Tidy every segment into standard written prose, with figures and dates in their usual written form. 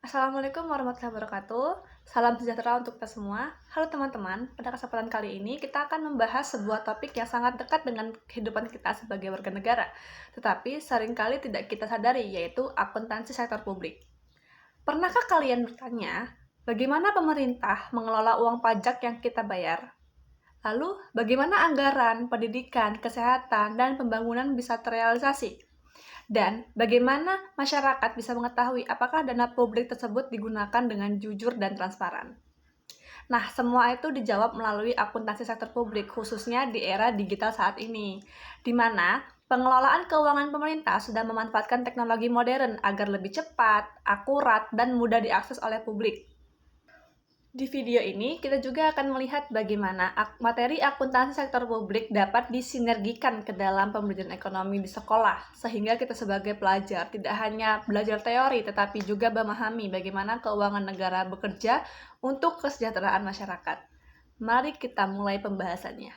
Assalamualaikum warahmatullahi wabarakatuh. Salam sejahtera untuk kita semua. Halo teman-teman, pada kesempatan kali ini kita akan membahas sebuah topik yang sangat dekat dengan kehidupan kita sebagai warga negara, tetapi seringkali tidak kita sadari, yaitu akuntansi sektor publik. Pernahkah kalian bertanya, bagaimana pemerintah mengelola uang pajak yang kita bayar? Lalu, bagaimana anggaran, pendidikan, kesehatan, dan pembangunan bisa terrealisasi? Dan bagaimana masyarakat bisa mengetahui apakah dana publik tersebut digunakan dengan jujur dan transparan? Nah, semua itu dijawab melalui akuntansi sektor publik, khususnya di era digital saat ini, di mana pengelolaan keuangan pemerintah sudah memanfaatkan teknologi modern agar lebih cepat, akurat, dan mudah diakses oleh publik. Di video ini, kita juga akan melihat bagaimana materi akuntansi sektor publik dapat disinergikan ke dalam pembelajaran ekonomi di sekolah, sehingga kita sebagai pelajar tidak hanya belajar teori, tetapi juga memahami bagaimana keuangan negara bekerja untuk kesejahteraan masyarakat. Mari kita mulai pembahasannya.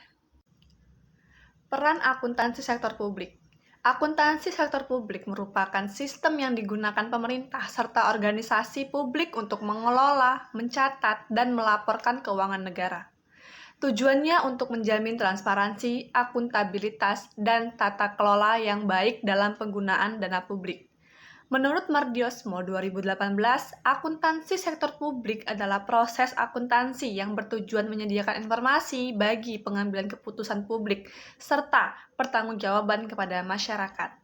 Peran akuntansi sektor publik. Akuntansi sektor publik merupakan sistem yang digunakan pemerintah serta organisasi publik untuk mengelola, mencatat, dan melaporkan keuangan negara. Tujuannya untuk menjamin transparansi, akuntabilitas, dan tata kelola yang baik dalam penggunaan dana publik. Menurut Mardiosmo 2018, akuntansi sektor publik adalah proses akuntansi yang bertujuan menyediakan informasi bagi pengambilan keputusan publik serta pertanggungjawaban kepada masyarakat.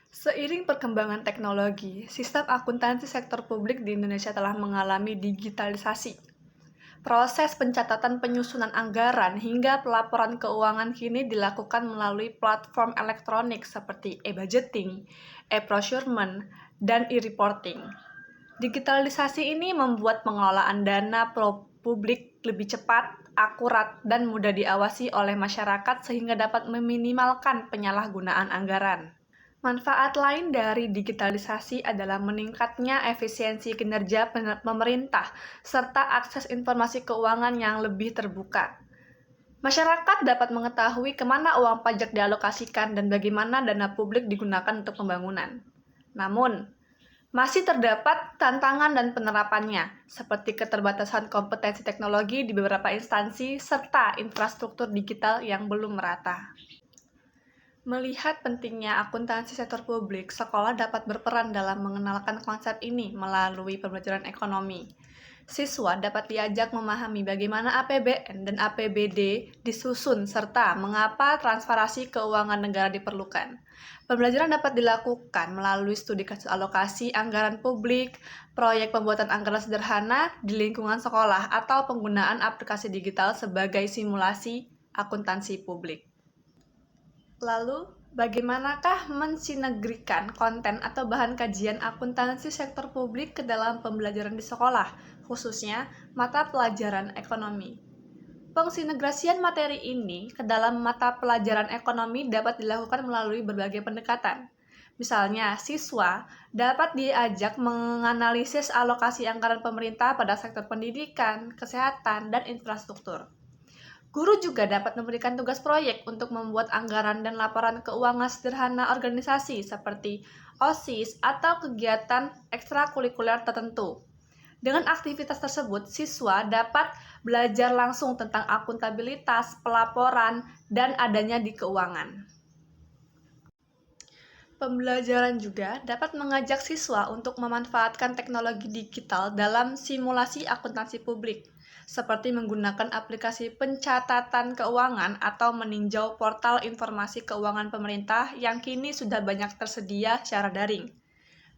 Seiring perkembangan teknologi, sistem akuntansi sektor publik di Indonesia telah mengalami digitalisasi. Proses pencatatan penyusunan anggaran hingga pelaporan keuangan kini dilakukan melalui platform elektronik seperti e-budgeting, e-procurement, dan e-reporting. Digitalisasi ini membuat pengelolaan dana publik lebih cepat, akurat, dan mudah diawasi oleh masyarakat sehingga dapat meminimalkan penyalahgunaan anggaran. Manfaat lain dari digitalisasi adalah meningkatnya efisiensi kinerja pemerintah serta akses informasi keuangan yang lebih terbuka. Masyarakat dapat mengetahui kemana uang pajak dialokasikan dan bagaimana dana publik digunakan untuk pembangunan. Namun, masih terdapat tantangan dan penerapannya, seperti keterbatasan kompetensi teknologi di beberapa instansi serta infrastruktur digital yang belum merata. Melihat pentingnya akuntansi sektor publik, sekolah dapat berperan dalam mengenalkan konsep ini melalui pembelajaran ekonomi. Siswa dapat diajak memahami bagaimana APBN dan APBD disusun serta mengapa transparansi keuangan negara diperlukan. Pembelajaran dapat dilakukan melalui studi kasus alokasi anggaran publik, proyek pembuatan anggaran sederhana di lingkungan sekolah, atau penggunaan aplikasi digital sebagai simulasi akuntansi publik. Lalu, bagaimanakah mensinergikan konten atau bahan kajian akuntansi sektor publik ke dalam pembelajaran di sekolah, khususnya mata pelajaran ekonomi? Pensinergian materi ini ke dalam mata pelajaran ekonomi dapat dilakukan melalui berbagai pendekatan. Misalnya, siswa dapat diajak menganalisis alokasi anggaran pemerintah pada sektor pendidikan, kesehatan, dan infrastruktur. Guru juga dapat memberikan tugas proyek untuk membuat anggaran dan laporan keuangan sederhana organisasi seperti OSIS atau kegiatan ekstrakurikuler tertentu. Dengan aktivitas tersebut, siswa dapat belajar langsung tentang akuntabilitas, pelaporan, dan adanya di keuangan. Pembelajaran juga dapat mengajak siswa untuk memanfaatkan teknologi digital dalam simulasi akuntansi publik, seperti menggunakan aplikasi pencatatan keuangan atau meninjau portal informasi keuangan pemerintah yang kini sudah banyak tersedia secara daring.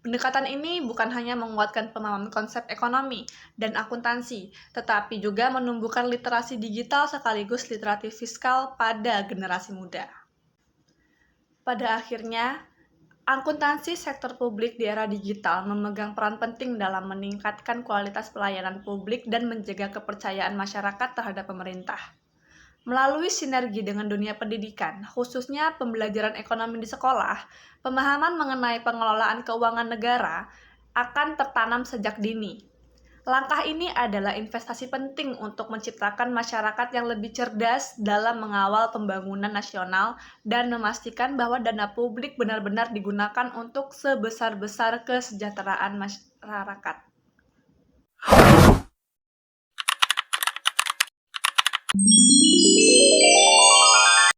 Pendekatan ini bukan hanya menguatkan pemahaman konsep ekonomi dan akuntansi, tetapi juga menumbuhkan literasi digital sekaligus literasi fiskal pada generasi muda. Pada akhirnya, akuntansi sektor publik di era digital memegang peran penting dalam meningkatkan kualitas pelayanan publik dan menjaga kepercayaan masyarakat terhadap pemerintah. Melalui sinergi dengan dunia pendidikan, khususnya pembelajaran ekonomi di sekolah, pemahaman mengenai pengelolaan keuangan negara akan tertanam sejak dini. Langkah ini adalah investasi penting untuk menciptakan masyarakat yang lebih cerdas dalam mengawal pembangunan nasional dan memastikan bahwa dana publik benar-benar digunakan untuk sebesar-besar kesejahteraan masyarakat.